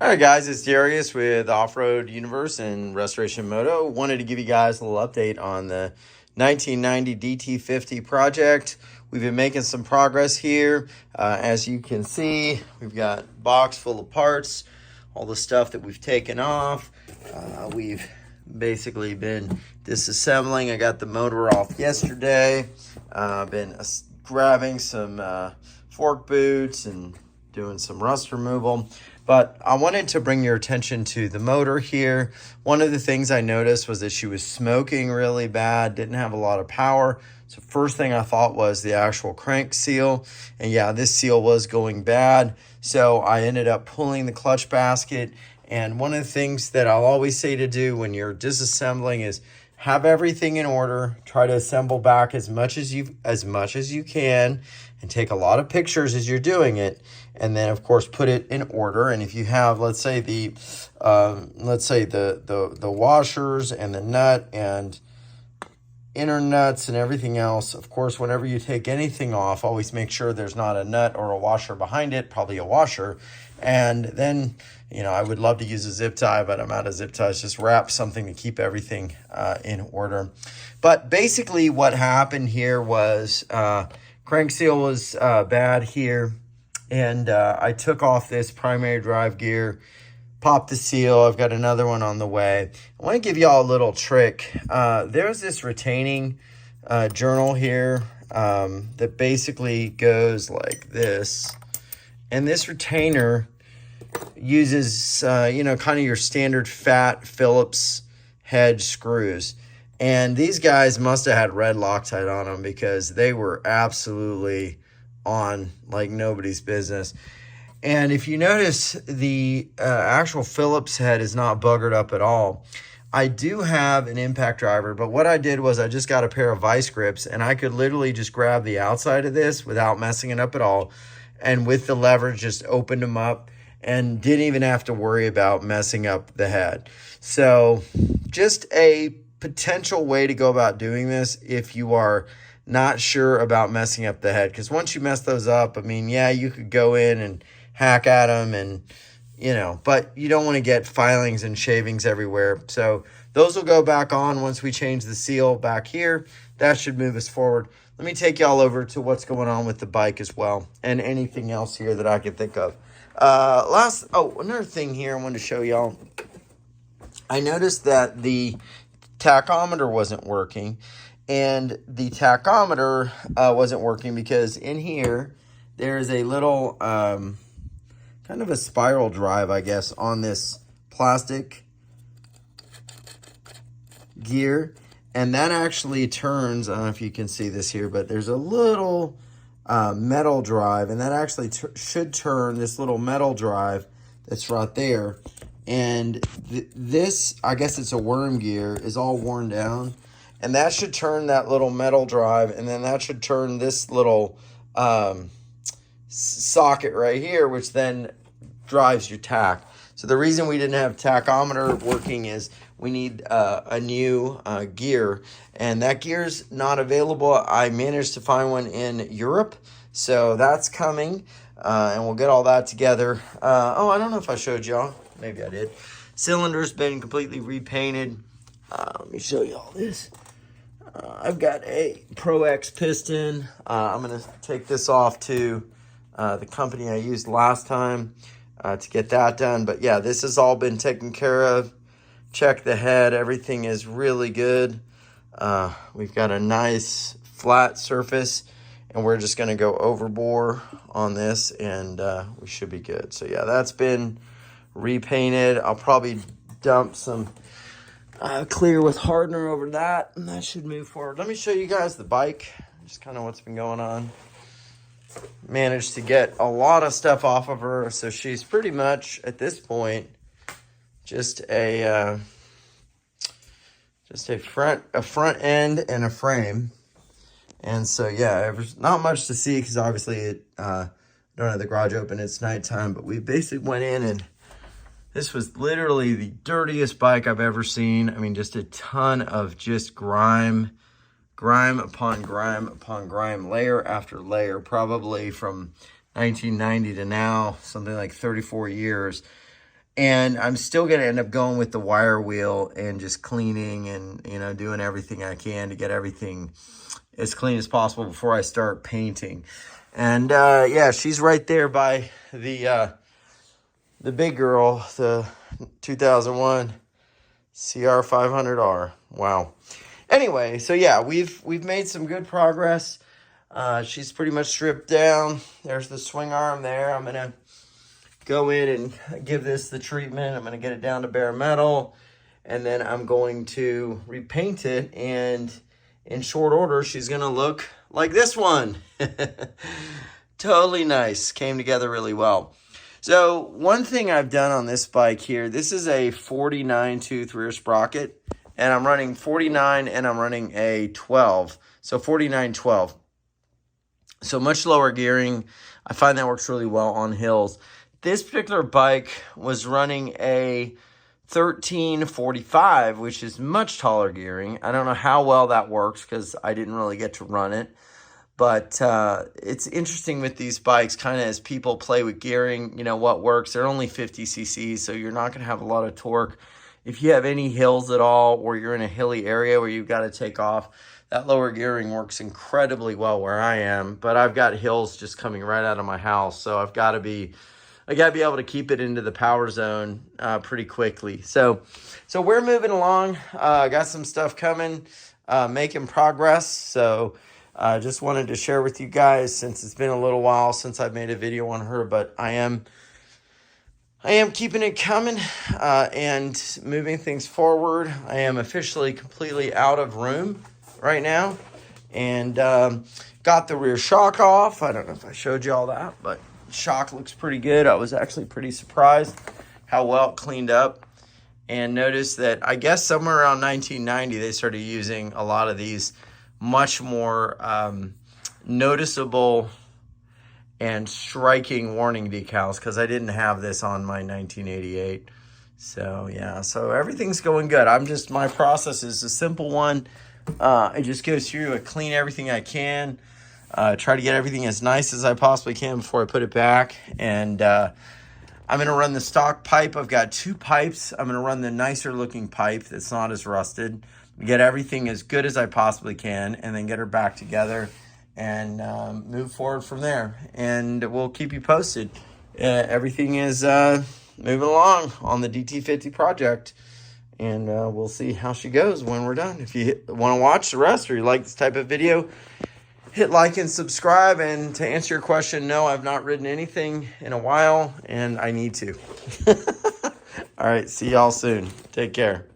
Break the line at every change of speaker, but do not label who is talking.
All right, guys, it's Darius with Off-Road Universe and Restoration Moto. Wanted to give you guys a little update on the 1990 DT50 project. We've been making some progress here. As you can see, we've got a box full of parts, all the stuff that we've taken off. We've basically been disassembling. I got the motor off yesterday. Been grabbing some fork boots and doing some rust removal. But I wanted to bring your attention to the motor here. One of the things I noticed was that she was smoking really bad, didn't have a lot of power. So first thing I thought was the actual crank seal. And yeah, this seal was going bad. So I ended up pulling the clutch basket. And one of the things that I'll always say to do when you're disassembling is have everything in order. Try to assemble back as much as you can, and take a lot of pictures as you're doing it. And then of course put it in order. And if you have, let's say the washers and the nut and inner nuts and everything else, of course, whenever you take anything off, always make sure there's not a nut or a washer behind it, probably a washer. And then, I would love to use a zip tie, but I'm out of zip ties. Just wrap something to keep everything in order. But basically what happened here was crank seal was bad here. And I took off this primary drive gear, popped the seal. I've got another one on the way. I want to give y'all a little trick. There's this retaining journal here that basically goes like this. And this retainer uses, kind of your standard fat Phillips head screws. And these guys must have had red Loctite on them because they were absolutely on like nobody's business. And if you notice, the actual Phillips head is not buggered up at all. I do have an impact driver, but what I did was I just got a pair of vice grips, and I could literally just grab the outside of this without messing it up at all, and with the leverage just opened them up and didn't even have to worry about messing up the head. So just a potential way to go about doing this if you are not sure about messing up the head, because once you mess those up, I mean, yeah, you could go in and hack at them and, but you don't want to get filings and shavings everywhere. So those will go back on once we change the seal back here. That should move us forward. Let me take y'all over to what's going on with the bike as well, and anything else here that I can think of. Another thing here I wanted to show y'all. I noticed that the tachometer wasn't working. And the tachometer wasn't working because in here, there's a little kind of a spiral drive, I guess, on this plastic gear. And that actually turns, I don't know if you can see this here, but there's a little metal drive. And that actually should turn this little metal drive that's right there. And this, I guess it's a worm gear, is all worn down. And that should turn that little metal drive, and then that should turn this little socket right here, which then drives your tack. So the reason we didn't have tachometer working is we need a new gear, and that gear's not available. I managed to find one in Europe, so that's coming, and we'll get all that together. I don't know if I showed y'all. Maybe I did. Cylinder's been completely repainted. Let me show you all this. I've got a Pro X piston. I'm going to take this off to the company I used last time to get that done. But yeah, this has all been taken care of. Check the head. Everything is really good. We've got a nice flat surface, and we're just going to go overbore on this, and we should be good. So yeah, that's been repainted. I'll probably dump some clear with hardener over that, and that should move forward. Let me show you guys the bike, just kind of what's been going on. Managed to get a lot of stuff off of her, so she's pretty much at this point just a front end and a frame. And so yeah, there's not much to see because obviously I don't have the garage open, it's nighttime, but we basically went in, and this was literally the dirtiest bike I've ever seen. I mean, just a ton of just grime upon grime upon grime, layer after layer, probably from 1990 to now, something like 34 years. And I'm still going to end up going with the wire wheel and just cleaning and, you know, doing everything I can to get everything as clean as possible before I start painting. And yeah, she's right there by the big girl, the 2001 CR500R. Wow. Anyway, so yeah, we've made some good progress. She's pretty much stripped down. There's the swing arm there. I'm gonna go in and give this the treatment. I'm gonna get it down to bare metal, and then I'm going to repaint it, and in short order she's gonna look like this one. Totally nice. Came together really well. So one thing I've done on this bike here, this is a 49 tooth rear sprocket, and I'm running 49 and I'm running a 12. So 49-12. So much lower gearing. I find that works really well on hills. This particular bike was running a 1345, which is much taller gearing. I don't know how well that works because I didn't really get to run it. But it's interesting with these bikes, kind of as people play with gearing, you know, what works. They're only 50 cc's, so you're not going to have a lot of torque. If you have any hills at all, or you're in a hilly area where you've got to take off, that lower gearing works incredibly well where I am. But I've got hills just coming right out of my house, so I got to be able to keep it into the power zone pretty quickly. So we're moving along. Got some stuff coming, making progress. So I just wanted to share with you guys, since it's been a little while since I've made a video on her, but I am keeping it coming and moving things forward. I am officially completely out of room right now, and got the rear shock off. I don't know if I showed you all that, but shock looks pretty good. I was actually pretty surprised how well it cleaned up, and noticed that I guess somewhere around 1990 they started using a lot of these much more noticeable and striking warning decals, because I didn't have this on my 1988. So yeah, so everything's going good. My process is a simple one. I just go through, I clean everything I can, try to get everything as nice as I possibly can before I put it back. And I'm going to run the stock pipe. I've got 2 pipes. I'm going to run the nicer looking pipe that's not as rusted, get everything as good as I possibly can, and then get her back together and move forward from there. And we'll keep you posted. Everything is moving along on the DT50 project, and we'll see how she goes when we're done. If you want to watch the rest, or you like this type of video, hit like and subscribe. And to answer your question, no, I've not ridden anything in a while, and I need to. All right, see y'all soon. Take care.